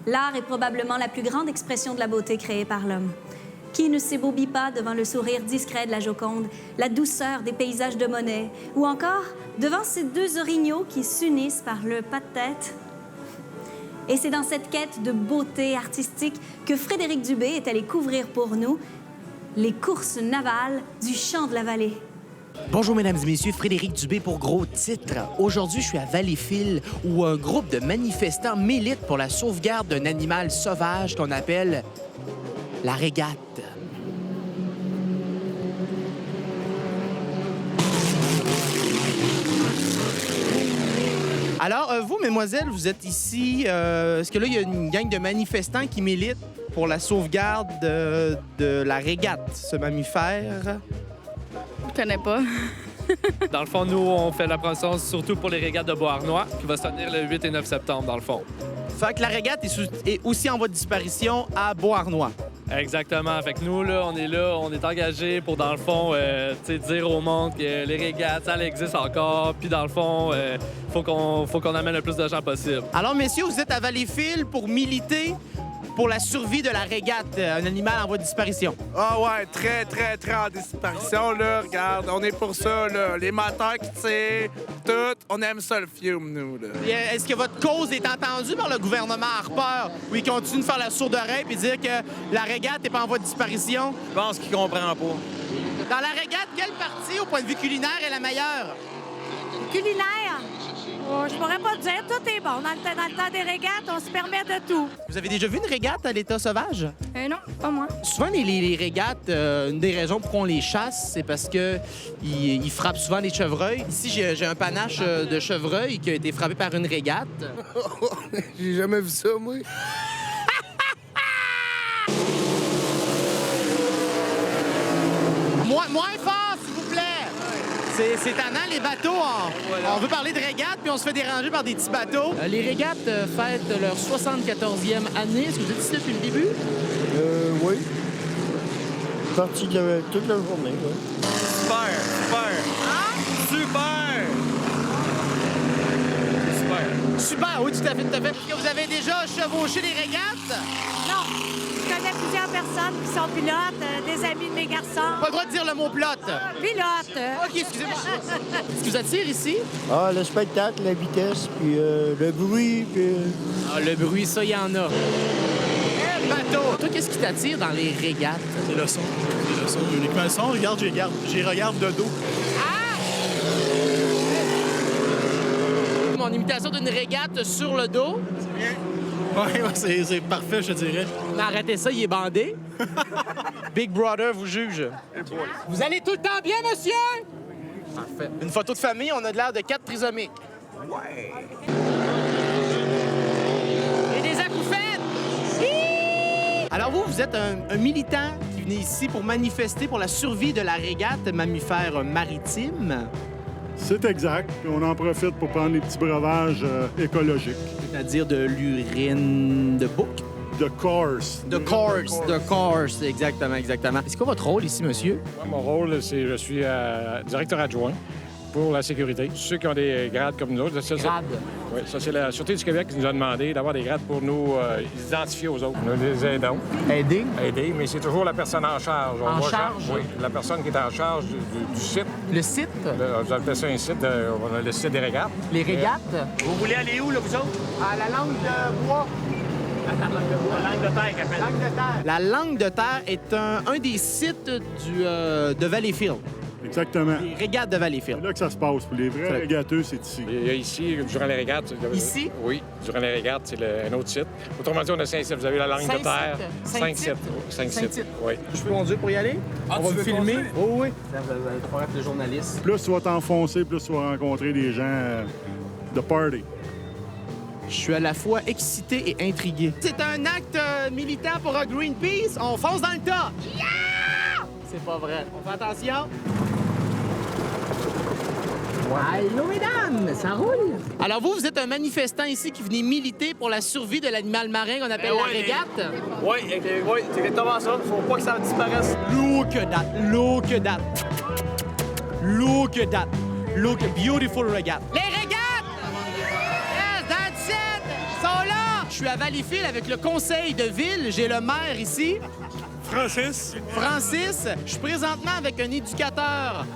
L'art est probablement la plus grande expression de la beauté créée par l'homme. Qui ne s'ébobit pas devant le sourire discret de la Joconde, la douceur des paysages de Monet, ou encore devant ces deux orignaux qui s'unissent par le pas de tête? Et c'est dans cette quête de beauté artistique que Frédéric Dubé est allé couvrir pour nous les courses navales du Champ de la Vallée. Bonjour, mesdames et messieurs, Frédéric Dubé pour Gros Titres. Aujourd'hui, je suis à Valleyfield où un groupe de manifestants milite pour la sauvegarde d'un animal sauvage qu'on appelle la régate. Alors, vous, mesdemoiselles, vous êtes ici. Est-ce que là, il y a une gang de manifestants qui militent pour la sauvegarde de la régate, ce mammifère? Je connais pas. Dans le fond, nous, on fait la promotion surtout pour les régates de Beauharnois, qui va se tenir le 8 et 9 septembre, dans le fond. Fait que la régate est aussi en voie de disparition à Beauharnois. Exactement. Fait que nous, là, on est engagés pour, dans le fond, dire au monde que les régates, ça existe encore. Puis, dans le fond, faut qu'on amène le plus de gens possible. Alors, messieurs, vous êtes à Valleyfield pour militer pour la survie de la régate, un animal en voie de disparition. Ah ouais, très en disparition, là. Regarde, on est pour ça, là. Les moteurs qui tirent, tout. On aime ça, le fiume, nous, là. Est-ce que votre cause est entendue par le gouvernement Harper, où il continue de faire la sourde oreille et dire que la régate n'est pas en voie de disparition? Je pense qu'il comprend pas. Dans la régate, quelle partie, au point de vue culinaire, est la meilleure? Culinaire? Oh, je pourrais pas te dire, tout est bon. Dans le temps des régates, on se permet de tout. Vous avez déjà vu une régate à l'état sauvage? Non, pas moi. Souvent, les régates, une des raisons pour qu'on les chasse, c'est parce que ils frappent souvent les chevreuils. Ici, j'ai un panache de chevreuil qui a été frappé par une régate. J'ai jamais vu ça, moi. Moins fort, s'il vous plaît! C'est tannant, les bateaux. On veut parler de régates, puis on se fait déranger par des petits bateaux. Les régates fêtent leur 74e année. Est-ce que vous êtes ici depuis le début? Oui. Parti de toute la journée, oui. Super! Super, oui, tout à fait, tout à fait. Est-ce que vous avez déjà chevauché les régates? Non, je connais plusieurs personnes qui sont pilotes, des amis de mes garçons. Pas le droit de dire le mot pilote. Pilotes. OK, excusez-moi. Est-ce que vous attire ici? Ah, le spectacle, la vitesse, puis le bruit, puis... Ah, le bruit, ça, il y en a. Quel bateau! Toi, qu'est-ce qui t'attire dans les régates? C'est le son. Uniquement le son. Regarde, j'y regarde de dos. Mon imitation d'une régate sur le dos. C'est bien. Oui, c'est parfait, je te dirais. Mais arrêtez ça, il est bandé. Big Brother vous juge. Vous allez tout le temps bien, monsieur? Parfait. Une photo de famille, on a de l'air de 4 trisomiques. Ouais. Et des acouphènes! Alors vous êtes un militant qui venait ici pour manifester pour la survie de la régate mammifère maritime. C'est exact. Puis on en profite pour prendre les petits breuvages écologiques. C'est-à-dire de l'urine de bouc. De course. De course, exactement. C'est quoi votre rôle ici, monsieur? Moi, mon rôle, c'est je suis directeur adjoint pour la sécurité. Ceux qui ont des grades comme nous autres. Grades? Oui, ça, c'est la Sûreté du Québec qui nous a demandé d'avoir des grades pour nous identifier aux autres. Nous les aidons. Aider? Aider, mais c'est toujours la personne en charge. En charge? Oui, la personne qui est en charge du site. Le site? Vous appelez ça un site, on a le site des régates. Les régates? Vous voulez aller où, là, vous autres? À la langue de bois. La langue de terre, qu'appelle. Langue de terre. La langue de terre est un des sites de Valleyfield. Exactement. Les régates de Valleyfield. C'est là que ça se passe. Pour les vrais régateux, c'est ici. Il y a ici, durant les régates... Ici? Oui, durant les régates, c'est un autre site. Autrement dit, on a 5 sites. Vous avez la langue de terre. 5 sites. 5 sites. Oui. Je peux conduire pour y aller? On va me filmer? Conduire? Oh, oui. Ça va pouvoir être le journaliste. Plus tu vas t'enfoncer, plus tu vas rencontrer des gens de party. Je suis à la fois excité et intrigué. C'est un acte militant pour Greenpeace. On fonce dans le tas. Yeah! C'est pas vrai. On fait attention. Allô, mesdames, ça roule. Alors vous êtes un manifestant ici qui venez militer pour la survie de l'animal marin qu'on appelle la régate. Oui, c'est exactement ça. Faut pas que ça disparaisse. Look at that, look at that. Look at that. Look, beautiful régate. Les régates! Yes, that's it! Ils sont là! Je suis à Valleyfield avec le conseil de ville. J'ai le maire ici. Francis. Francis, je suis présentement avec un éducateur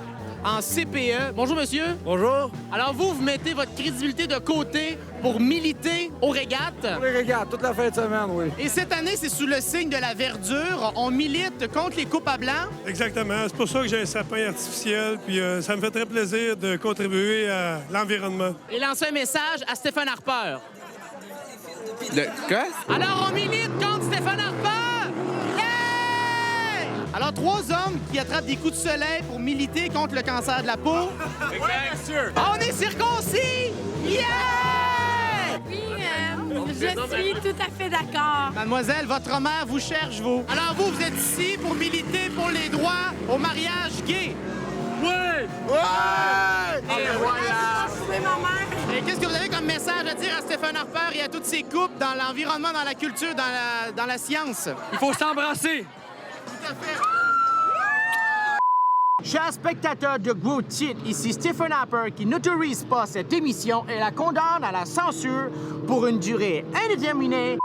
en CPE. Bonjour, monsieur. Bonjour. Alors, vous mettez votre crédibilité de côté pour militer aux régates. Pour les régates, toute la fin de semaine, oui. Et cette année, c'est sous le signe de la verdure. On milite contre les coupes à blanc. Exactement. C'est pour ça que j'ai un sapin artificiel. Puis ça me fait très plaisir de contribuer à l'environnement. Et lancer un message à Stephen Harper. Le quoi? Alors, on milite contre Stephen Harper! Yeah! Alors, 3 hommes qui attrapent des coups de soleil pour militer contre le cancer de la peau. Exact. On est circoncis! Yeah! Oui, je suis tout à fait d'accord. Mademoiselle, votre mère vous cherche, vous. Alors, vous êtes ici pour militer pour les droits au mariage gay. Oui! Ouais! Et voilà! C'est ma mère. Et qu'est-ce que vous avez comme message à dire à Stephen Harper et à toutes ces couples dans l'environnement, dans la culture, dans la science? Il faut s'embrasser! Tout à fait. Chers spectateurs de Gros Titres, ici Stephen Harper qui n'autorise pas cette émission et la condamne à la censure pour une durée indéterminée.